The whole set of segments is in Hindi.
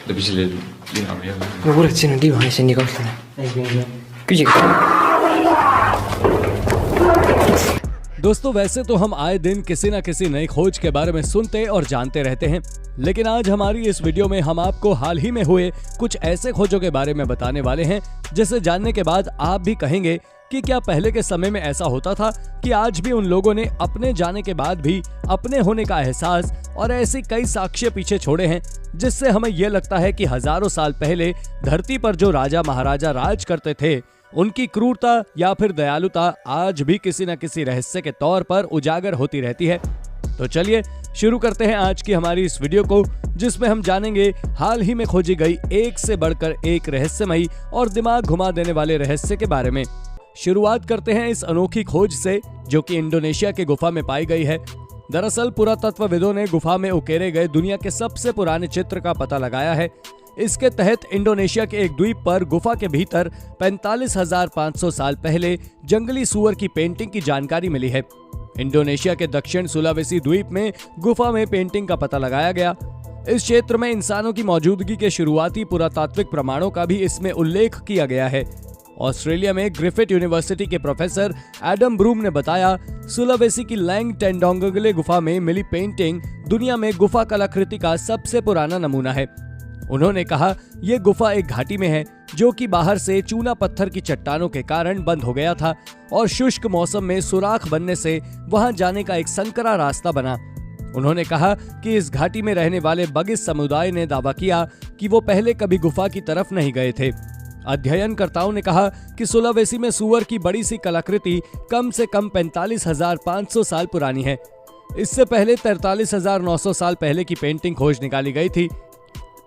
나 미실래 리나면 요거를 지는 리 많이 생기가 없네. 그지? दोस्तों वैसे तो हम आए दिन किसी न किसी नई खोज के बारे में सुनते और जानते रहते हैं, लेकिन आज हमारी इस वीडियो में हम आपको हाल ही में हुए कुछ ऐसे खोजों के बारे में बताने वाले हैं जिसे जानने के बाद आप भी कहेंगे कि क्या पहले के समय में ऐसा होता था कि आज भी उन लोगों ने अपने जाने के बाद भी अपने होने का एहसास और ऐसी कई साक्ष्य पीछे छोड़े हैं जिससे हमें यह लगता है कि हजारों साल पहले धरती पर जो राजा महाराजा राज करते थे उनकी क्रूरता या फिर दयालुता आज भी किसी न किसी रहस्य के तौर पर उजागर होती रहती है। तो चलिए शुरू करते हैं आज की हमारी इस वीडियो को, जिसमें हम जानेंगे हाल ही में खोजी गई एक से बढ़कर एक रहस्यमयी और दिमाग घुमा देने वाले रहस्य के बारे में। शुरुआत करते हैं इस अनोखी खोज से जो कि इंडोनेशिया के गुफा में पाई गई है। दरअसल पुरातत्वविदों ने गुफा में उकेरे गए दुनिया के सबसे पुराने चित्र का पता लगाया है। इसके तहत इंडोनेशिया के एक द्वीप पर गुफा के भीतर 45,500 साल पहले जंगली सूअर की पेंटिंग की जानकारी मिली है। इंडोनेशिया के दक्षिण सुलावेसी द्वीप में गुफा में पेंटिंग का पता लगाया गया। इस क्षेत्र में इंसानों की मौजूदगी के शुरुआती पुरातात्विक प्रमाणों का भी इसमें उल्लेख किया गया है। ऑस्ट्रेलिया में ग्रिफिथ यूनिवर्सिटी के प्रोफेसर एडम ब्रूम ने बताया, सुलावेसी की लैंग टेंडोंगले गुफा में मिली पेंटिंग दुनिया में गुफा कलाकृति का सबसे पुराना नमूना है। उन्होंने कहा, यह गुफा एक घाटी में है जो कि बाहर से चूना पत्थर की चट्टानों के कारण बंद हो गया था और शुष्क मौसम में सुराख बनने से वहां जाने का एक संकरा रास्ता बना। उन्होंने कहा कि इस घाटी में रहने वाले बगिस समुदाय ने दावा किया कि वो पहले कभी गुफा की तरफ नहीं गए थे। अध्ययनकर्ताओं ने कहा कि सुलावेसी में सूअर की बड़ी सी कलाकृति कम से कम 45,500 साल पुरानी है। इससे पहले 43,900 साल पहले की पेंटिंग खोज निकाली गई थी।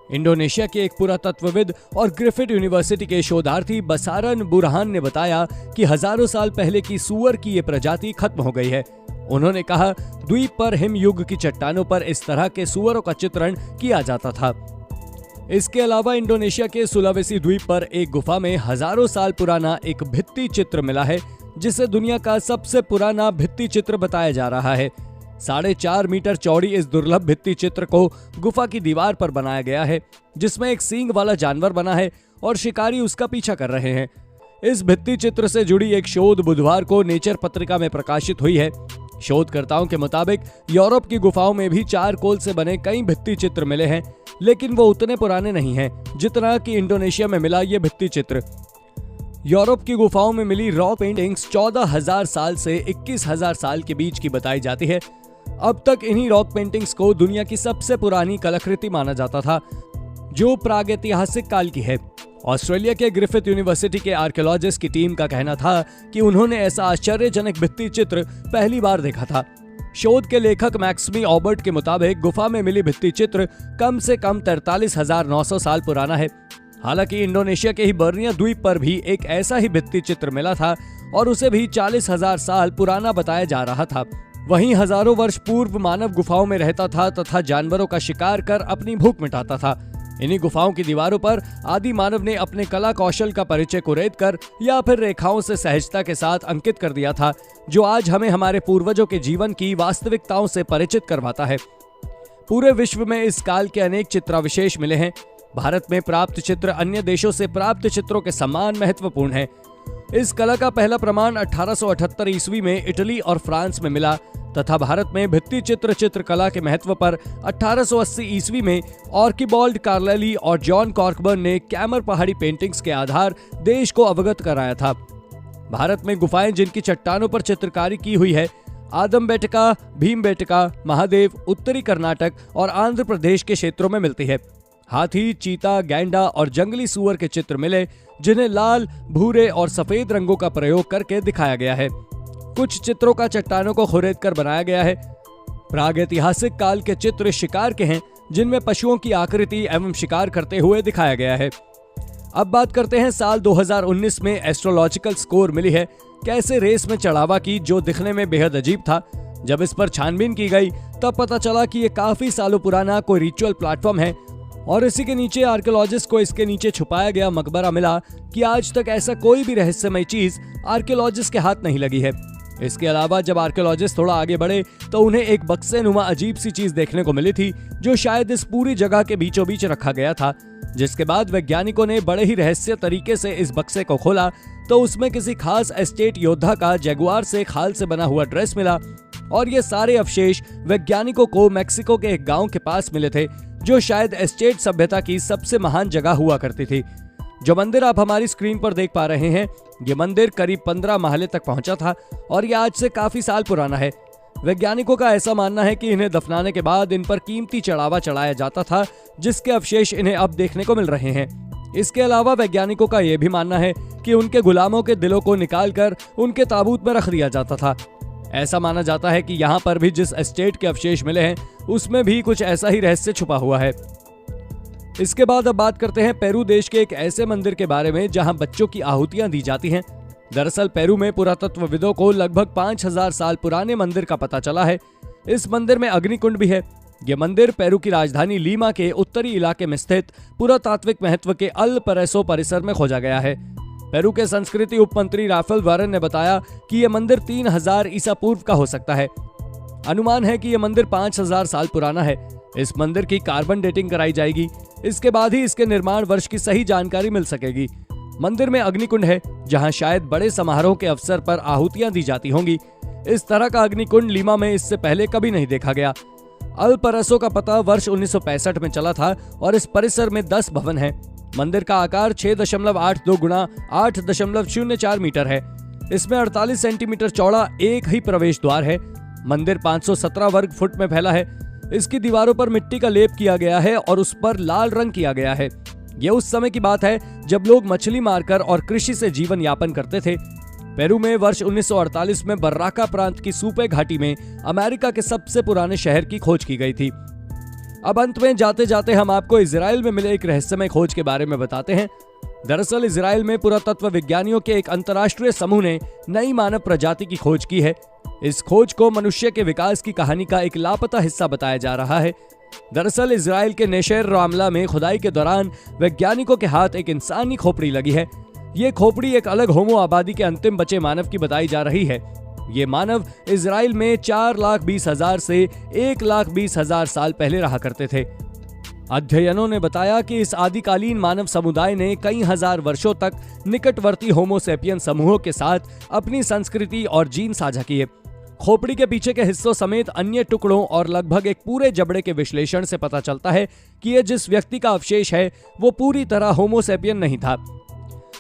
इंडोनेशिया के एक पुरातत्वविद और ग्रिफिथ यूनिवर्सिटी के शोधार्थी बसारन बुरहान ने बताया कि हजारों साल पहले की सूअर की ये प्रजाति खत्म हो गई है। उन्होंने कहा, द्वीप पर हिमयुग की चट्टानों पर इस तरह के सूअरों का चित्रण किया जाता था। इसके अलावा इंडोनेशिया के सुलावेसी द्वीप पर एक गुफा में हजारों साल पुराना एक भित्ति चित्र मिला है जिसे दुनिया का सबसे पुराना भित्ति चित्र बताया जा रहा है। 4.5 मीटर चौड़ी इस दुर्लभ भित्ति चित्र को गुफा की दीवार पर बनाया गया है जिसमें एक सींग वाला जानवर बना है और शिकारी उसका पीछा कर रहे हैं। इस भित्ति चित्र से जुड़ी एक शोध बुधवार को नेचर पत्रिका में प्रकाशित हुई है। शोधकर्ताओं के मुताबिक यूरोप की गुफाओं में भी चारकोल से बने कई भित्ति चित्र मिले हैं, लेकिन वो उतने पुराने नहीं हैं जितना कि इंडोनेशिया में मिला ये भित्ति चित्र। यूरोप की गुफाओं में मिली रॉ पेंटिंग्स 14,000 साल से 21,000 साल के बीच की बताई जाती है। अब तक इन्हीं रॉक पेंटिंग्स को दुनिया की सबसे पुरानी कलाकृति माना जाता था जो प्रागैतिहासिक काल की है। ऑस्ट्रेलिया के ग्रिफिथ यूनिवर्सिटी के आर्कियोलॉजिस्ट की टीम का कहना था कि उन्होंने ऐसा आश्चर्यजनक भित्ति चित्र पहली बार देखा था। शोध के लेखक मैक्समी ऑबर्ट के मुताबिक गुफा में मिली भित्ति चित्र कम से कम 43,900 साल पुराना है। हालांकि इंडोनेशिया के ही बर्निया द्वीप पर भी एक ऐसा ही भित्ति चित्र मिला था और उसे भी 40,000 साल पुराना बताया जा रहा था। वहीं हजारों वर्ष पूर्व मानव गुफाओं में रहता था तथा जानवरों का शिकार कर अपनी भूख मिटाता था। इन्हीं गुफाओं की दीवारों पर आदि मानव ने अपने कला कौशल का परिचय कुरेद कर या फिर रेखाओं से सहजता के साथ अंकित कर दिया था, जो आज हमें हमारे पूर्वजों के जीवन की वास्तविकताओं से परिचित करवाता है। पूरे विश्व में इस काल के अनेक चित्राविशेष मिले हैं। भारत में प्राप्त चित्र अन्य देशों से प्राप्त चित्रों के समान महत्वपूर्ण है। इस कला का पहला प्रमाण 1878 ईस्वी में इटली और फ्रांस में मिला तथा भारत में भित्ति चित्रकला के महत्व पर 1880 ईस्वी में आर्किबाल्ड कार्लेली और जॉन कॉर्कबर्न ने कैमर पहाड़ी पेंटिंग्स के आधार देश को अवगत कराया था। भारत में गुफाएं जिनकी चट्टानों पर चित्रकारी की हुई है, आदमबेटका, भीमबेटका, महादेव उत्तरी कर्नाटक और आंध्र प्रदेश के क्षेत्रों में मिलती है। हाथी, चीता, गैंडा और जंगली सूअर के चित्र मिले जिन्हें लाल, भूरे और सफेद रंगों का प्रयोग करके दिखाया गया है। कुछ चित्रों का चट्टानों को खुरेद कर बनाया गया है। प्रागैतिहासिक काल के चित्र शिकार के हैं जिनमें पशुओं की आकृति एवं शिकार करते हुए दिखाया गया है। अब बात करते हैं साल 2019 में एस्ट्रोलॉजिकल स्कोर मिली है कैसे रेस में चढ़ावा की, जो दिखने में बेहद अजीब था। जब इस पर छानबीन की गई तब पता चला कि ये काफी सालों पुराना कोई रिचुअल प्लेटफॉर्म है और इसी के नीचे आर्कियोलॉजिस्ट को इसके नीचे छुपाया गया मकबरा मिला कि आज तक ऐसा कोई भी रहस्यमय चीज आर्कियोलॉजिस्ट के हाथ नहीं लगी है। इसके अलावा जब आर्कियोलॉजिस्ट थोड़ा आगे बढ़े तो उन्हें एक बक्से नुमा अजीब सी चीज देखने को मिली थी, जो शायद इस पूरी जगह के बीचों बीच रखा गया था। जिसके बाद वैज्ञानिकों ने बड़े ही रहस्य तरीके से इस बक्से को खोला तो उसमें किसी खास एस्टेट योद्धा का जैगुआर से खाल से बना हुआ ड्रेस मिला। और ये सारे अवशेष वैज्ञानिकों को मेक्सिको के एक गांव के पास मिले थे, जो शायद एस्टेट सभ्यता की सबसे महान जगह हुआ करती थी। जो मंदिर आप हमारी स्क्रीन पर देख पा रहे हैं, ये मंदिर करीब 15 महले तक पहुंचा था और ये आज से काफी साल पुराना है। वैज्ञानिकों का ऐसा मानना है कि इन्हें दफनाने के बाद इन पर कीमती चढ़ावा चढ़ाया जाता था, जिसके अवशेष इन्हें अब देखने को मिल रहे हैं। इसके अलावा वैज्ञानिकों का यह भी मानना है कि उनके गुलामों के दिलों को निकालकर उनके ताबूत में रख दिया जाता था। ऐसा माना जाता है कि यहाँ पर भी जिस एस्टेट के अवशेष मिले हैं उसमें भी कुछ ऐसा ही रहस्य छुपा हुआ है। इसके बाद अब बात करते हैं पेरू देश के एक ऐसे मंदिर के बारे में जहां बच्चों की आहुतियां दी जाती हैं। दरअसल पेरू में पुरातत्वविदों को लगभग 5000 साल पुराने मंदिर का पता चला है। इस मंदिर में अग्निकुंड भी है। यह मंदिर पेरू की राजधानी लीमा के उत्तरी इलाके में स्थित पुरातात्विक महत्व के अल परेसो परिसर में खोजा गया है। पेरू के संस्कृति उपमंत्री राफेल वारन ने बताया कि यह मंदिर 3000 ईसा पूर्व का हो सकता है। अनुमान है कि यह मंदिर 5000 साल पुराना है। इस मंदिर की कार्बन डेटिंग कराई जाएगी। इसके बाद ही इसके निर्माण वर्ष की सही जानकारी मिल सकेगी। मंदिर में अग्निकुंड है, जहां शायद बड़े समारोह के अवसर पर आहुतियां दी जाती होंगी। इस तरह का अग्निकुंड लीमा में इससे पहले कभी नहीं देखा गया। अल परसो का पता वर्ष 1965 में चला था और इस परिसर में 10 भवन हैं। मंदिर का आकार 6.82 गुणा 8.04 मीटर है। इसमें 48 सेंटीमीटर चौड़ा एक ही प्रवेश द्वार है। मंदिर 517 वर्ग फुट में फैला है। इसकी दीवारों पर मिट्टी का लेप किया गया है और उस पर लाल रंग किया गया है। यह उस समय की बात है जब लोग मछली मारकर और कृषि से जीवन यापन करते थे। पेरू में वर्ष 1948 में बर्राका प्रांत की सूपे घाटी में अमेरिका के सबसे पुराने शहर की खोज की गई थी। अब अंत में जाते जाते हम आपको इजराइल में मिले एक रहस्यमय खोज के बारे में बताते हैं। दरअसल इजराइल में पुरातत्व विज्ञानियों के एक अंतर्राष्ट्रीय समूह ने नई मानव प्रजाति की खोज की है। इस खोज को मनुष्य के विकास की कहानी का एक लापता हिस्सा बताया जा रहा है। दरअसल इजराइल के नेशेर रामला में खुदाई के दौरान वैज्ञानिकों के हाथ एक इंसानी खोपड़ी लगी है। ये खोपड़ी एक अलग होमो आबादी के अंतिम बचे मानव की बताई जा रही है। ये मानव इजराइल में 4,20,000 से 1,20,000 साल पहले रहा करते थे। अध्ययनों ने बताया कि इस आदिकालीन मानव समुदाय ने कई हजार वर्षों तक निकटवर्ती होमो सेपियन समूहों के साथ अपनी संस्कृति और जीन साझा किए। खोपड़ी के पीछे के हिस्सों समेत अन्य टुकड़ों और लगभग एक पूरे जबड़े के विश्लेषण से पता चलता है कि ये जिस व्यक्ति का अवशेष है वो पूरी तरह होमो सेपियन नहीं था।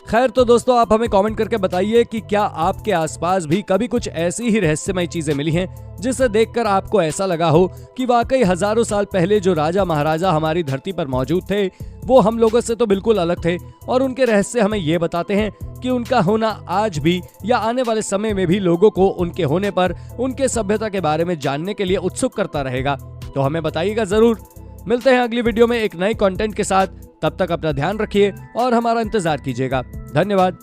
खैर तो दोस्तों, आप हमें कमेंट करके बताइए कि क्या आपके आसपास भी कभी कुछ ऐसी ही रहस्यमय चीजें मिली हैं जिसे देखकर आपको ऐसा लगा हो कि वाकई हजारों साल पहले जो राजा महाराजा हमारी धरती पर मौजूद थे वो हम लोगों से तो बिल्कुल अलग थे और उनके रहस्य हमें ये बताते हैं कि उनका होना आज भी या आने वाले समय में भी लोगों को उनके होने पर उनके सभ्यता के बारे में जानने के लिए उत्सुक करता रहेगा। तो हमें बताइएगा जरूर। मिलते हैं अगली वीडियो में एक नए कंटेंट के साथ। तब तक अपना ध्यान रखिए और हमारा इंतजार कीजिएगा। धन्यवाद।